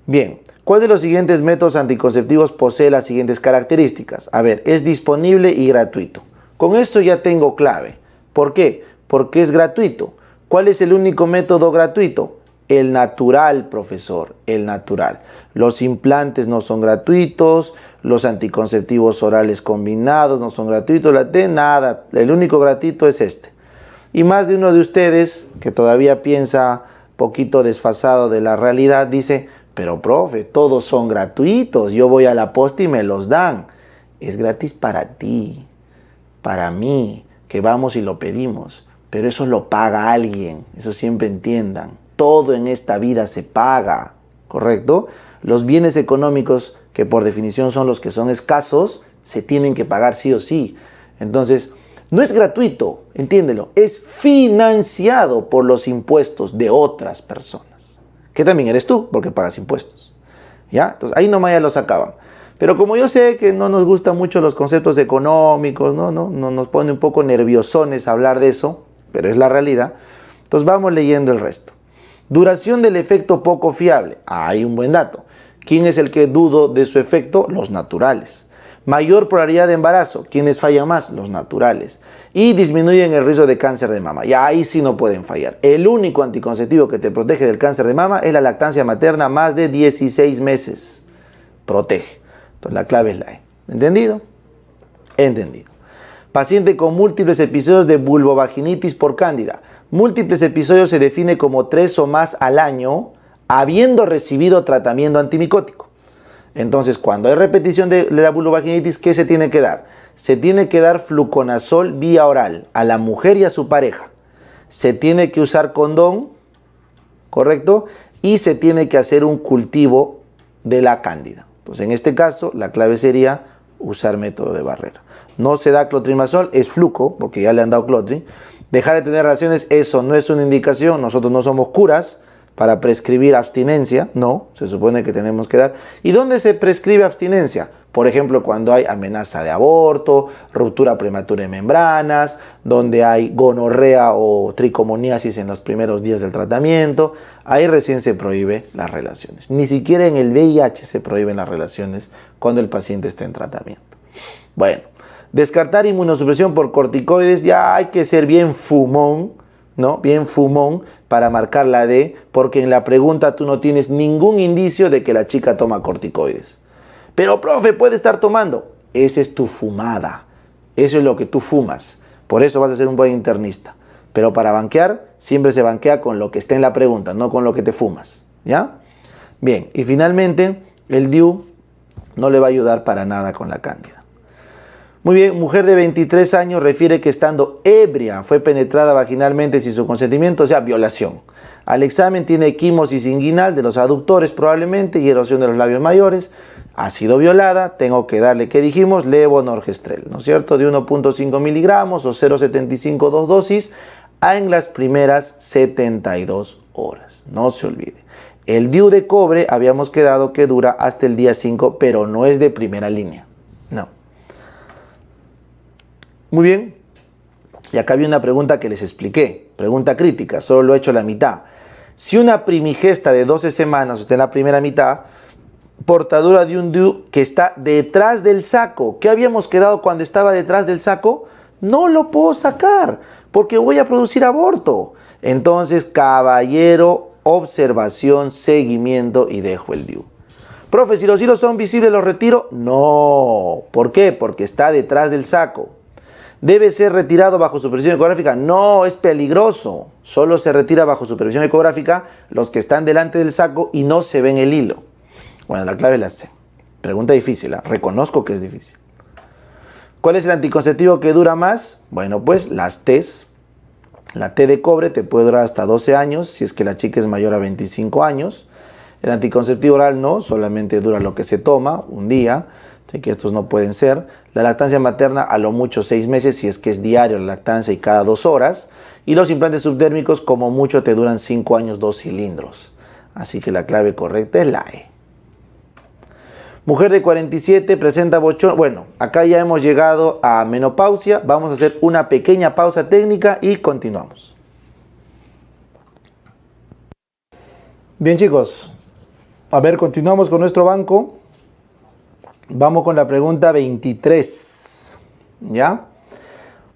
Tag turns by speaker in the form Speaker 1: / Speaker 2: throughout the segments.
Speaker 1: Bien, ¿cuál de los siguientes métodos anticonceptivos posee las siguientes características? A ver, es disponible y gratuito. Con esto ya tengo clave. ¿Por qué? Porque es gratuito. ¿Cuál es el único método gratuito? El natural, profesor, el natural. Los implantes no son gratuitos, los anticonceptivos orales combinados no son gratuitos, la T, nada. El único gratuito es este. Y más de uno de ustedes, que todavía piensa poquito desfasado de la realidad, dice, pero profe, todos son gratuitos, yo voy a la posta y me los dan. Es gratis para ti, para mí, que vamos y lo pedimos, pero eso lo paga alguien, eso siempre entiendan. Todo en esta vida se paga, ¿correcto? Los bienes económicos, que por definición son los que son escasos, se tienen que pagar sí o sí. Entonces, no es gratuito, entiéndelo, es financiado por los impuestos de otras personas, que también eres tú, porque pagas impuestos. ¿Ya? Entonces, ahí nomás ya lo sacaban. Pero como yo sé que no nos gustan mucho los conceptos económicos, no nos pone un poco nerviosones hablar de eso, pero es la realidad, entonces vamos leyendo el resto. Duración del efecto poco fiable. Hay un buen dato. ¿Quién es el que dudo de su efecto? Los naturales. Mayor probabilidad de embarazo. ¿Quiénes fallan más? Los naturales. Y disminuyen el riesgo de cáncer de mama. Ya ahí sí no pueden fallar. El único anticonceptivo que te protege del cáncer de mama es la lactancia materna más de 16 meses. Protege. Entonces la clave es la E. ¿Entendido? Entendido. Paciente con múltiples episodios de vulvovaginitis por cándida. Múltiples episodios se define como 3 o más al año, habiendo recibido tratamiento antimicótico. Entonces, cuando hay repetición de la vulvovaginitis, ¿qué se tiene que dar? Se tiene que dar fluconazol vía oral a la mujer y a su pareja. Se tiene que usar condón, ¿correcto? Y se tiene que hacer un cultivo de la cándida. Entonces, en este caso, la clave sería usar método de barrera. No se da clotrimazol, es fluco, porque ya le han dado clotri. Dejar de tener relaciones, eso no es una indicación. Nosotros no somos curas para prescribir abstinencia, no, se supone que tenemos que dar. ¿Y dónde se prescribe abstinencia? Por ejemplo, cuando hay amenaza de aborto, ruptura prematura de membranas, donde hay gonorrea o tricomoniasis en los primeros días del tratamiento, ahí recién se prohíbe las relaciones. Ni siquiera en el VIH se prohíben las relaciones cuando el paciente está en tratamiento. Bueno, descartar inmunosupresión por corticoides, ya hay que ser bien fumón, ¿no? Bien fumón para marcar la D, porque en la pregunta tú no tienes ningún indicio de que la chica toma corticoides. Pero, profe, puede estar tomando. Esa es tu fumada. Eso es lo que tú fumas. Por eso vas a ser un buen internista. Pero para banquear, siempre se banquea con lo que está en la pregunta, no con lo que te fumas. ¿Ya? Bien, y finalmente, el DIU no le va a ayudar para nada con la cándida. Muy bien, mujer de 23 años refiere que estando ebria fue penetrada vaginalmente sin su consentimiento, o sea, violación. Al examen tiene equimosis inguinal de los aductores probablemente y erosión de los labios mayores. Ha sido violada, tengo que darle, ¿qué dijimos? Levonorgestrel, ¿no es cierto? De 1.5 miligramos o 0.75 dos dosis en las primeras 72 horas. No se olvide. El DIU de cobre habíamos quedado que dura hasta el día 5, pero no es de primera línea. No. Muy bien, y acá había una pregunta que les expliqué, pregunta crítica, solo lo he hecho la mitad. Si una primigesta de 12 semanas está en la primera mitad, portadora de un DIU que está detrás del saco, ¿qué habíamos quedado cuando estaba detrás del saco? No lo puedo sacar, porque voy a producir aborto. Entonces, caballero, observación, seguimiento y dejo el DIU. Profe, si los hilos son visibles, ¿los retiro? No. ¿Por qué? Porque está detrás del saco. ¿Debe ser retirado bajo supervisión ecográfica? No, es peligroso. Solo se retira bajo supervisión ecográfica los que están delante del saco y no se ven el hilo. Bueno, la clave la sé. Pregunta difícil, ¿eh? Reconozco que es difícil. ¿Cuál es el anticonceptivo que dura más? Bueno, pues las T's. La T de cobre te puede durar hasta 12 años si es que la chica es mayor a 25 años. El anticonceptivo oral no, solamente dura lo que se toma, un día. Así que estos no pueden ser. La lactancia materna a lo mucho 6 meses si es que es diario la lactancia y cada 2 horas. Y los implantes subdérmicos como mucho te duran 5 años, 2 cilindros. Así que la clave correcta es la E. Mujer de 47 presenta bochorno. Bueno, acá ya hemos llegado a menopausia. Vamos a hacer una pequeña pausa técnica y continuamos. Bien chicos, A ver, continuamos con nuestro banco. Vamos con la pregunta 23. ¿Ya?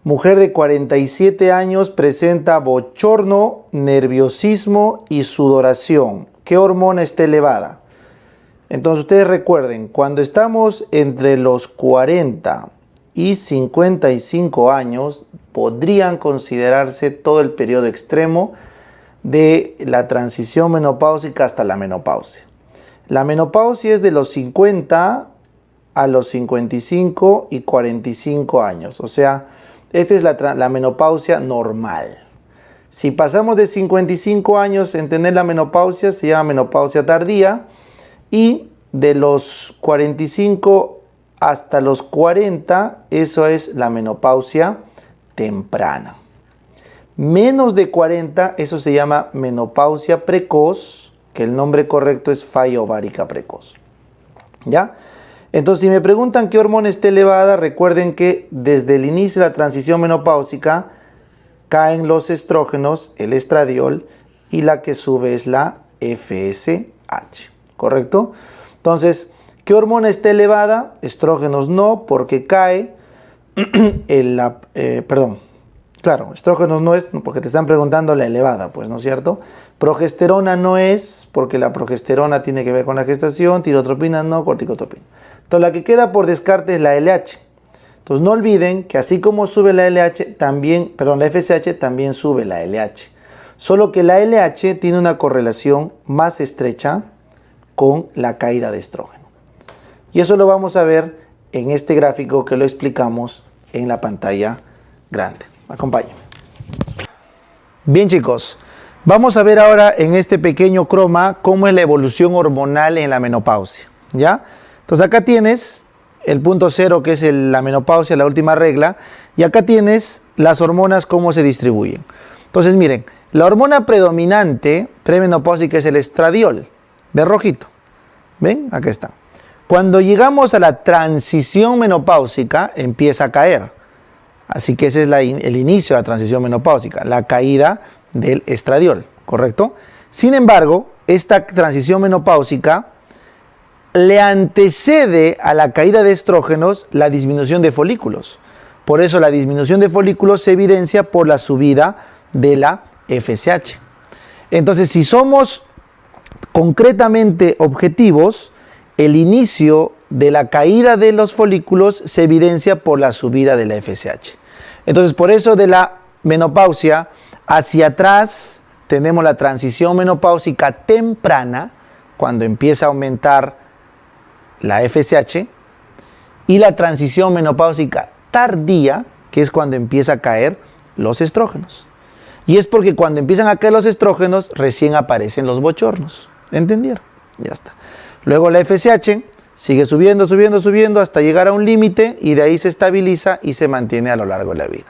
Speaker 1: Mujer de 47 años presenta bochorno, nerviosismo y sudoración. ¿Qué hormona está elevada? Entonces ustedes recuerden, cuando estamos entre los 40 y 55 años, podrían considerarse todo el periodo extremo de la transición menopáusica hasta la menopausia. La menopausia es de los 50 a los 55 y 45 años, o sea, esta es la menopausia normal. Si pasamos de 55 años en tener la menopausia, se llama menopausia tardía, y de los 45 hasta los 40, eso es la menopausia temprana. Menos de 40, eso se llama menopausia precoz, que el nombre correcto es falla ovárica precoz. ¿Ya? Entonces, si me preguntan qué hormona está elevada, recuerden que desde el inicio de la transición menopáusica caen los estrógenos, el estradiol, y la que sube es la FSH, ¿correcto? Entonces, ¿qué hormona está elevada? Estrógenos no, porque cae estrógenos no es porque te están preguntando la elevada, pues, ¿no es cierto? Progesterona no es, porque la progesterona tiene que ver con la gestación, tirotropina no, corticotropina. Entonces, la que queda por descarte es la LH. Entonces, no olviden que así como sube la LH, la FSH también sube la LH. Solo que la LH tiene una correlación más estrecha con la caída de estrógeno. Y eso lo vamos a ver en este gráfico que lo explicamos en la pantalla grande. Acompáñenme. Bien, chicos, vamos a ver ahora en este pequeño croma cómo es la evolución hormonal en la menopausia, ¿ya? Entonces acá tienes el punto cero, que es la menopausia, la última regla, y acá tienes las hormonas cómo se distribuyen. Entonces miren, la hormona predominante premenopáusica es el estradiol, de rojito. ¿Ven? Acá está. Cuando llegamos a la transición menopáusica empieza a caer. Así que ese es el inicio de la transición menopáusica, la caída del estradiol, ¿correcto? Sin embargo, esta transición menopáusica le antecede a la caída de estrógenos la disminución de folículos. Por eso la disminución de folículos se evidencia por la subida de la FSH. Entonces, si somos concretamente objetivos, el inicio de la caída de los folículos se evidencia por la subida de la FSH. Entonces, por eso de la menopausia hacia atrás tenemos la transición menopáusica temprana, cuando empieza a aumentar la FSH, y la transición menopáusica tardía, que es cuando empieza a caer los estrógenos. Y es porque cuando empiezan a caer los estrógenos, recién aparecen los bochornos. ¿Entendieron? Ya está. Luego la FSH sigue subiendo, subiendo, subiendo hasta llegar a un límite y de ahí se estabiliza y se mantiene a lo largo de la vida.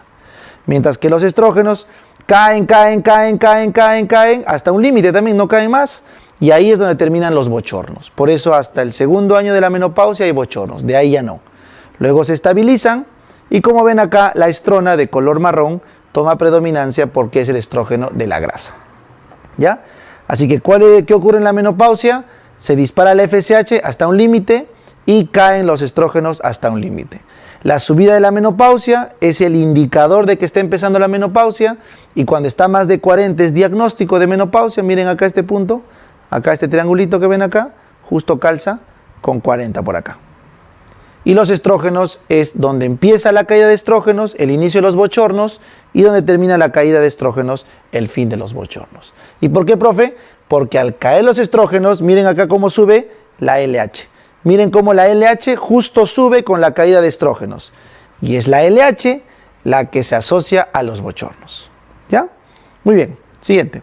Speaker 1: Mientras que los estrógenos caen hasta un límite también, no caen más. Y ahí es donde terminan los bochornos. Por eso hasta el segundo año de la menopausia hay bochornos, de ahí ya no. Luego se estabilizan y como ven acá, la estrona de color marrón toma predominancia porque es el estrógeno de la grasa. ¿Ya? Así que, ¿qué ocurre en la menopausia? Se dispara la FSH hasta un límite y caen los estrógenos hasta un límite. La subida de la menopausia es el indicador de que está empezando la menopausia y cuando está más de 40 es diagnóstico de menopausia. Miren acá este punto. Acá este triangulito que ven acá, justo calza con 40 por acá. Y los estrógenos es donde empieza la caída de estrógenos, el inicio de los bochornos, y donde termina la caída de estrógenos, el fin de los bochornos. ¿Y por qué, profe? Porque al caer los estrógenos, miren acá cómo sube la LH. Miren cómo la LH justo sube con la caída de estrógenos. Y es la LH la que se asocia a los bochornos. ¿Ya? Muy bien. Siguiente.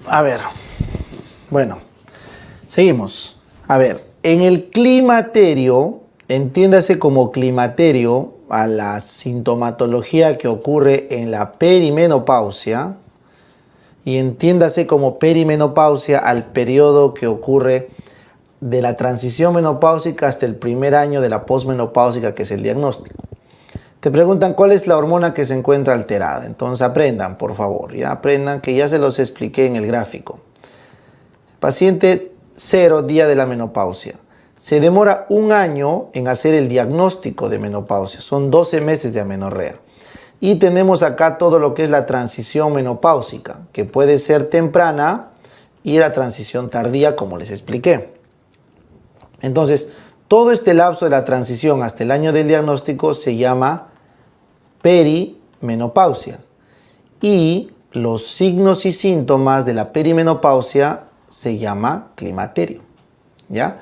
Speaker 1: A ver, bueno, seguimos. A ver, en el climaterio, entiéndase como climaterio a la sintomatología que ocurre en la perimenopausia y entiéndase como perimenopausia al periodo que ocurre de la transición menopáusica hasta el primer año de la posmenopáusica, que es el diagnóstico. Te preguntan cuál es la hormona que se encuentra alterada. Entonces aprendan, por favor, ya aprendan, que ya se los expliqué en el gráfico. Paciente 0, día de la menopausia. Se demora 1 año en hacer el diagnóstico de menopausia. Son 12 meses de amenorrea. Y tenemos acá todo lo que es la transición menopáusica, que puede ser temprana y la transición tardía, como les expliqué. Entonces, todo este lapso de la transición hasta el año del diagnóstico se llama perimenopausia. Y los signos y síntomas de la perimenopausia se llama climaterio. ¿Ya?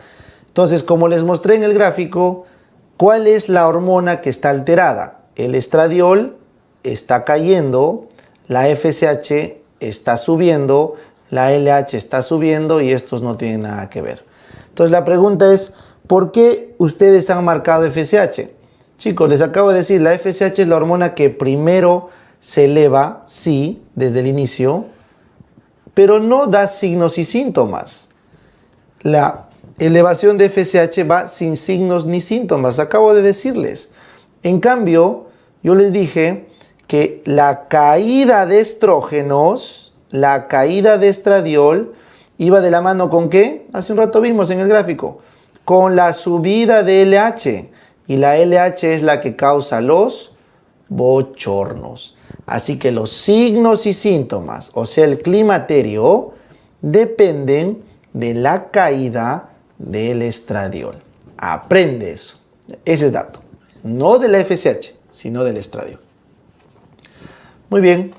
Speaker 1: Entonces, como les mostré en el gráfico, ¿cuál es la hormona que está alterada? El estradiol está cayendo, la FSH está subiendo, la LH está subiendo y estos no tienen nada que ver. Entonces la pregunta es, ¿por qué ustedes han marcado FSH? Chicos, les acabo de decir, la FSH es la hormona que primero se eleva, sí, desde el inicio, pero no da signos y síntomas. La elevación de FSH va sin signos ni síntomas, acabo de decirles. En cambio, yo les dije que la caída de estrógenos, la caída de estradiol, iba de la mano ¿con qué? Hace un rato vimos en el gráfico. Con la subida de LH. Y la LH es la que causa los bochornos. Así que los signos y síntomas, o sea, el climaterio, dependen de la caída del estradiol. Aprende eso. Ese es dato. No de la FSH, sino del estradiol. Muy bien.